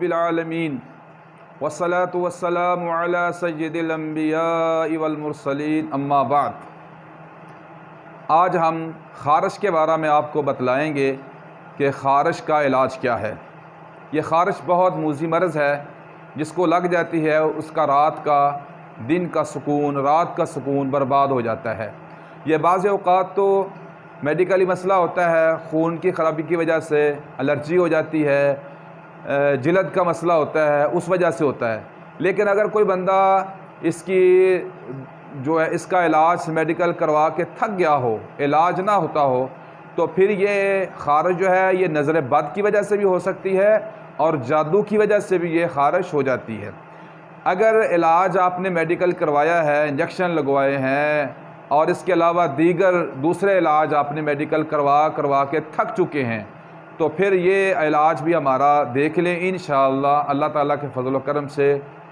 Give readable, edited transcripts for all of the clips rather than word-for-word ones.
रब्बिल आलमीन वस्सलातु वस्सलामु अला सय्यिदिल अंबियाइ वल मुरसलीन अम्मा बाद। आज हम ख़ारिश के बारे में आपको बतलाएंगे कि ख़ारिश का इलाज क्या है। ये ख़ारिश बहुत मूज़ी मर्ज़ है, जिसको लग जाती है उसका दिन का सुकून, रात का सुकून बर्बाद हो जाता है। ये बाज़ औक़ात तो मेडिकली मसला होता है, खून की ख़राबी की वजह से एलर्जी हो जाती है, जिल्द का मसला होता है, उस वजह से होता है। लेकिन अगर कोई बंदा इसका इलाज मेडिकल करवा के थक गया हो, इलाज ना होता हो, तो फिर ये ख़ारिश जो है ये नज़र बद की वजह से भी हो सकती है और जादू की वजह से भी ये ख़ारिश हो जाती है। अगर इलाज आपने मेडिकल करवाया है, इंजेक्शन लगवाए हैं और इसके अलावा दीगर दूसरे इलाज आपने मेडिकल करवा के थक चुके हैं, तो फिर ये इलाज भी हमारा देख लें। इंशाअल्लाह अल्लाह ताला के फजल व करम से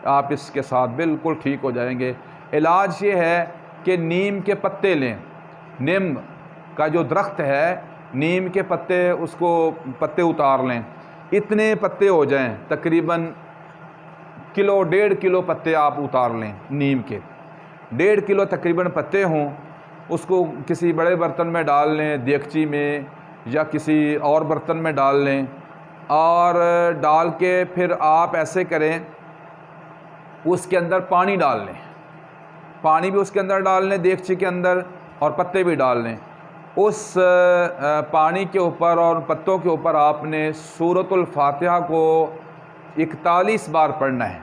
आप इसके साथ बिल्कुल ठीक हो जाएंगे। इलाज ये है कि नीम के पत्ते लें। नीम का जो दरख्त है, नीम के पत्ते, उसको पत्ते उतार लें। इतने पत्ते हो जाएं, तकरीबन किलो 1.5 किलो पत्ते आप उतार लें। नीम के 1.5 किलो तकरीबन पत्ते हों, उसको किसी बड़े बर्तन में डाल लें, देगची में या किसी और बर्तन में डाल लें और डाल के फिर आप ऐसे करें, उसके अंदर पानी डाल लें। पानी भी उसके अंदर डाल लें, देगची के अंदर, और पत्ते भी डाल लें। उस पानी के ऊपर और पत्तों के ऊपर आपने सूरतुल फातिहा को 41 बार पढ़ना है।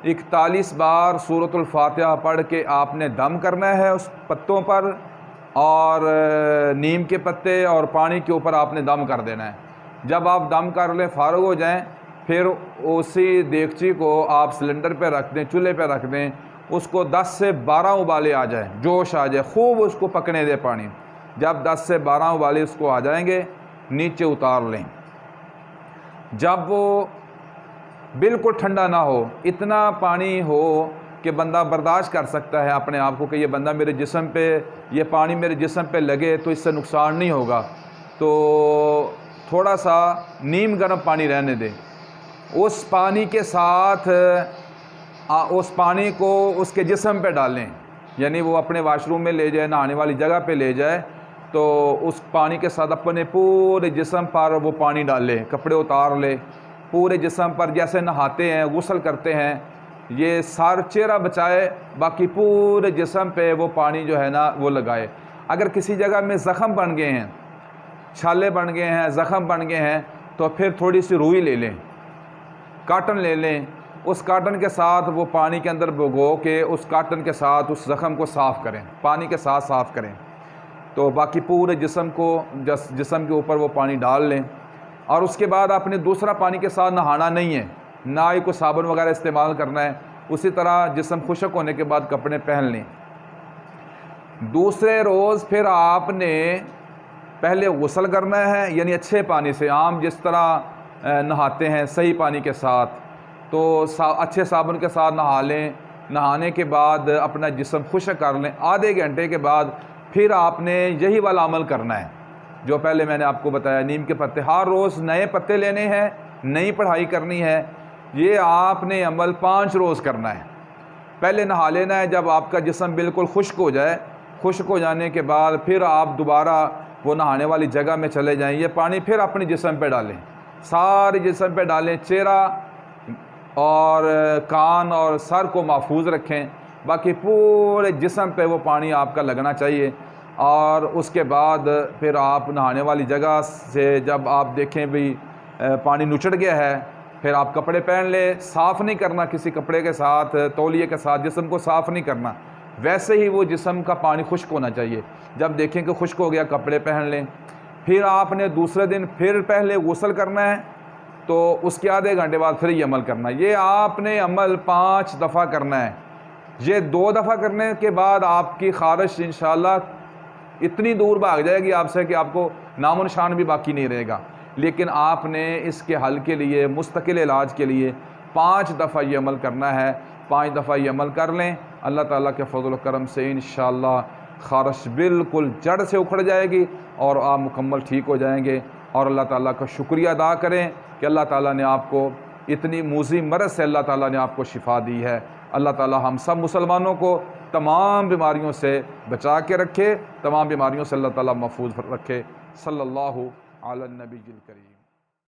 41 बार सूरतुल फातिहा पढ़ के आपने दम करना है उस पत्तों पर, और नीम के पत्ते और पानी के ऊपर आपने दम कर देना है। जब आप दम कर लें, फारुग हो जाएं, फिर उसी देगची को आप सिलेंडर पे रख दें, चूल्हे पे रख दें। उसको 10 से 12 उबाले आ जाए, जोश आ जाए, खूब उसको पकने दें पानी। जब 10 से 12 उबाले उसको आ जाएंगे, नीचे उतार लें। जब वो बिल्कुल ठंडा ना हो, इतना पानी हो कि बंदा बर्दाश्त कर सकता है अपने आप को कि ये बंदा मेरे जिस्म पे, ये पानी मेरे जिस्म पे लगे तो इससे नुकसान नहीं होगा, तो थोड़ा सा नीम गर्म पानी रहने दें। उस पानी के साथ उस पानी को उसके जिस्म पे डालें, यानी वो अपने वाशरूम में ले जाए, नहाने वाली जगह पे ले जाए, तो उस पानी के साथ अपने पूरे जिस्म पर वो पानी डाले, कपड़े उतार ले, पूरे जिस्म पर जैसे नहाते हैं, गुस्ल करते हैं, ये सार चेहरा बचाए, बाकी पूरे जिस्म पे वो पानी जो है ना वो लगाए। अगर किसी जगह में ज़ख़म बन गए हैं, छाले बन गए हैं, ज़ख़म बन गए हैं, तो फिर थोड़ी सी रुई ले लें, काटन ले लें। उस काटन के साथ वो पानी के अंदर भिगो के उस काटन के साथ उस ज़ख़म को साफ़ करें, पानी के साथ साफ़ करें, तो बाकी पूरे जिस्म के ऊपर वो पानी डाल लें। और उसके बाद आपने दूसरा पानी के साथ नहाना नहीं है, ना ही कोई साबुन वगैरह इस्तेमाल करना है। उसी तरह जिस्म खुश्क होने के बाद कपड़े पहन लें। दूसरे रोज़ फिर आपने पहले गुस्ल करना है, यानी अच्छे पानी से, आम जिस तरह नहाते हैं सही पानी के साथ, तो अच्छे साबुन के साथ नहा लें। नहाने के बाद अपना जिस्म खुश्क कर लें। आधे घंटे के बाद फिर आपने यही वाला अमल करना है जो पहले मैंने आपको बताया। नीम के पत्ते, हर रोज़ नए पत्ते लेने हैं, नई पढ़ाई करनी है। ये आपने अमल 5 रोज़ करना है। पहले नहा लेना है, जब आपका जिस्म बिल्कुल खुश्क हो जाए, खुश्क हो जाने के बाद फिर आप दोबारा वो नहाने वाली जगह में चले जाएं। ये पानी फिर अपने जिस्म पे डालें, सारे जिस्म पे डालें, चेहरा और कान और सर को महफूज रखें, बाकी पूरे जिस्म पे वो पानी आपका लगना चाहिए। और उसके बाद फिर आप नहाने वाली जगह से जब आप देखें भी पानी नुचड़ गया है, फिर आप कपड़े पहन ले। साफ़ नहीं करना किसी कपड़े के साथ, तौलिए के साथ जिस्म को साफ़ नहीं करना, वैसे ही वो जिस्म का पानी खुश्क होना चाहिए। जब देखें कि खुश्क हो गया, कपड़े पहन लें। फिर आपने दूसरे दिन फिर पहले गुस्ल करना है, तो उसके आधे घंटे बाद फिर ये अमल करना है। ये आपने अमल 5 दफ़ा करना है। ये 2 दफ़ा करने के बाद आपकी ख़ारिश इंशाअल्लाह इतनी दूर भाग जाएगी आपसे कि आपको नामो निशान भी बाकी नहीं रहेगा। लेकिन आपने इसके हल के लिए, मुस्तकिल इलाज के लिए 5 दफ़ा ये अमल करना है। 5 दफ़ा ये अमल कर लें, अल्लाह ताला के फज़ल करम से इंशाअल्लाह ख़ारिश बिल्कुल जड़ से उखड़ जाएगी और आप मुकम्मल ठीक हो जाएंगे। और अल्लाह ताला का शुक्रिया अदा करें कि अल्लाह ताला ने आपको इतनी मूज़ी मरज़ से अल्लाह ताला ने आपको शिफा दी है। अल्लाह ताला हम सब मुसलमानों को तमाम बीमारियों से बचा के रखे, तमाम बीमारियों से अल्लाह ताला महफूज रखे। सल्लल्लाहु अला नबील करीम।